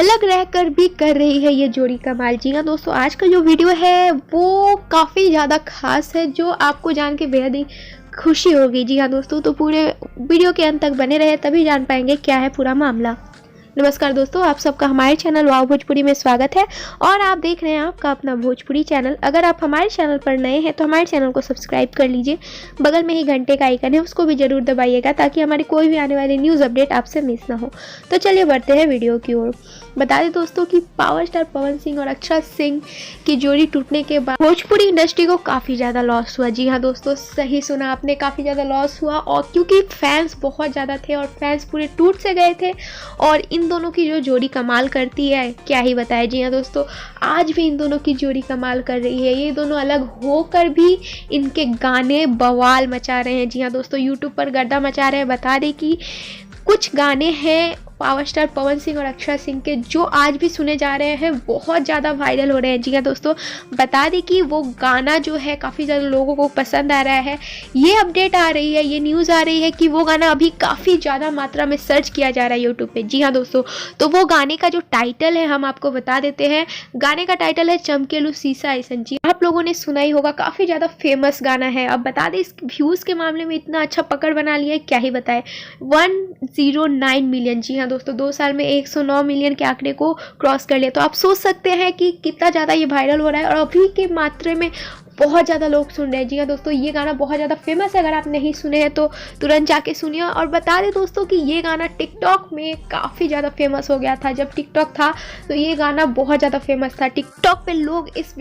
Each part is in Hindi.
अलग रहकर भी कर रही है ये जोड़ी कमाल। जी हाँ दोस्तों, आज का जो वीडियो है वो काफ़ी ज़्यादा खास है, जो आपको जान के बेहद ही खुशी होगी। जी हाँ दोस्तों, तो पूरे वीडियो के अंत तक बने रहे, तभी जान पाएंगे क्या है पूरा मामला। नमस्कार दोस्तों, आप सबका हमारे चैनल वाव भोजपुरी में स्वागत है और आप देख रहे हैं आपका अपना भोजपुरी चैनल। अगर आप हमारे चैनल पर नए हैं तो हमारे चैनल को सब्सक्राइब कर लीजिए, बगल में ही घंटे का आइकन है उसको भी जरूर दबाइएगा ताकि हमारी कोई भी आने वाली न्यूज़ अपडेट आपसे मिस ना हो। तो चलिए बढ़ते हैं वीडियो की ओर। बता दें दोस्तों कि पावर स्टार पवन सिंह और अक्षरा सिंह की जोड़ी टूटने के बाद भोजपुरी इंडस्ट्री को काफ़ी ज़्यादा लॉस हुआ। जी हाँ दोस्तों, सही सुना आपने, काफ़ी ज़्यादा लॉस हुआ। और क्योंकि फैंस बहुत ज़्यादा थे और फैंस पूरे टूट से गए थे, और इन दोनों की जो जोड़ी कमाल करती है क्या ही बताए। जी हाँ दोस्तों, आज भी इन दोनों की जोड़ी कमाल कर रही है। ये दोनों अलग होकर भी इनके गाने बवाल मचा रहे हैं। जी हाँ दोस्तों, यूट्यूब पर गर्दा मचा रहे हैं। बता दें कि कुछ गाने हैं पावर स्टार पवन सिंह और अक्षरा सिंह के जो आज भी सुने जा रहे हैं, बहुत ज़्यादा वायरल हो रहे हैं। जी हाँ दोस्तों, बता दें कि वो गाना जो है काफ़ी ज़्यादा लोगों को पसंद आ रहा है। ये अपडेट आ रही है, ये न्यूज़ आ रही है कि वो गाना अभी काफ़ी ज़्यादा मात्रा में सर्च किया जा रहा है यूट्यूब पे। जी हाँ दोस्तों, तो वो गाने का जो टाइटल है हम आपको बता देते हैं। गाने का टाइटल है चमकेलू शीशा ऐसन। जी आप लोगों ने सुना ही होगा, काफ़ी ज़्यादा फेमस गाना है। अब बता दें इस व्यूज़ के मामले में इतना अच्छा पकड़ बना लिया है, क्या ही बताए, 109 मिलियन। जी हाँ दोस्तों, 2 साल में 109 मिलियन के आंकड़े को क्रॉस कर लिया। तो आप सोच सकते हैं कि कितना ज़्यादा ये वायरल हो रहा है और अभी के मात्रे में बहुत ज़्यादा लोग सुन रहे हैं। जी हाँ दोस्तों, ये गाना बहुत ज़्यादा फेमस है। अगर आप नहीं सुने हैं तो तुरंत जाके सुनिए। और बता दें दोस्तों कि ये गाना टिकटॉक में काफ़ी ज़्यादा फेमस हो गया था। जब टिकटॉक था तो ये गाना बहुत ज़्यादा फेमस था। टिकटॉक पे लोग इस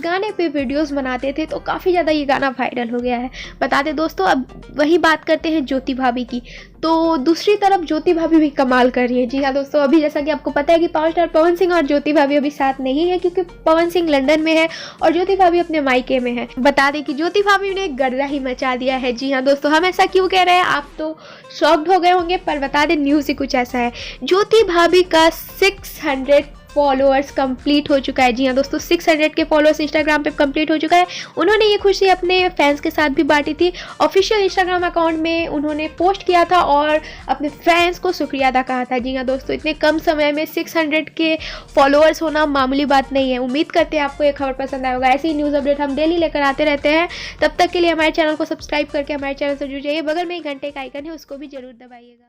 गाने पे वीडियोस बनाते थे, तो काफ़ी ज़्यादा ये गाना वायरल हो गया है। बता दें दोस्तों, अब वही बात करते हैं ज्योति भाभी की। तो दूसरी तरफ ज्योति भाभी भी कमाल कर रही है। जी हाँ दोस्तों, अभी जैसा कि आपको पता है कि पावर स्टार पवन सिंह और ज्योति भाभी अभी साथ नहीं है, क्योंकि पवन सिंह लंदन में है और ज्योति भाभी अपने मायके में है। बता दें कि ज्योति भाभी ने गर्दा ही मचा दिया है। जी हाँ दोस्तों, हम ऐसा क्यों कह रहे हैं, आप तो शॉक्ड हो गए होंगे, पर बता दें न्यूज़ ही कुछ ऐसा है। ज्योति भाभी का 600 फॉलोअर्स कंप्लीट हो चुका है। जी हाँ दोस्तों, 600 के फॉलोअर्स इंस्टाग्राम पे कंप्लीट हो चुका है। उन्होंने ये खुशी अपने फैंस के साथ भी बांटी थी। ऑफिशियल इंस्टाग्राम अकाउंट में उन्होंने पोस्ट किया था और अपने फैंस को शुक्रिया अदा कहा था। जी हाँ दोस्तों, इतने कम समय में 600 के फॉलोअर्स होना मामूली बात नहीं है। उम्मीद करते हैं आपको ये खबर पसंद आया होगा। ऐसी ही न्यूज़ अपडेट हम डेली लेकर आते रहते हैं। तब तक के लिए हमारे चैनल को सब्सक्राइब करके हमारे चैनल से जुड़ जाइए, बगल में ही घंटे का आइकन है उसको भी जरूर दबाइएगा।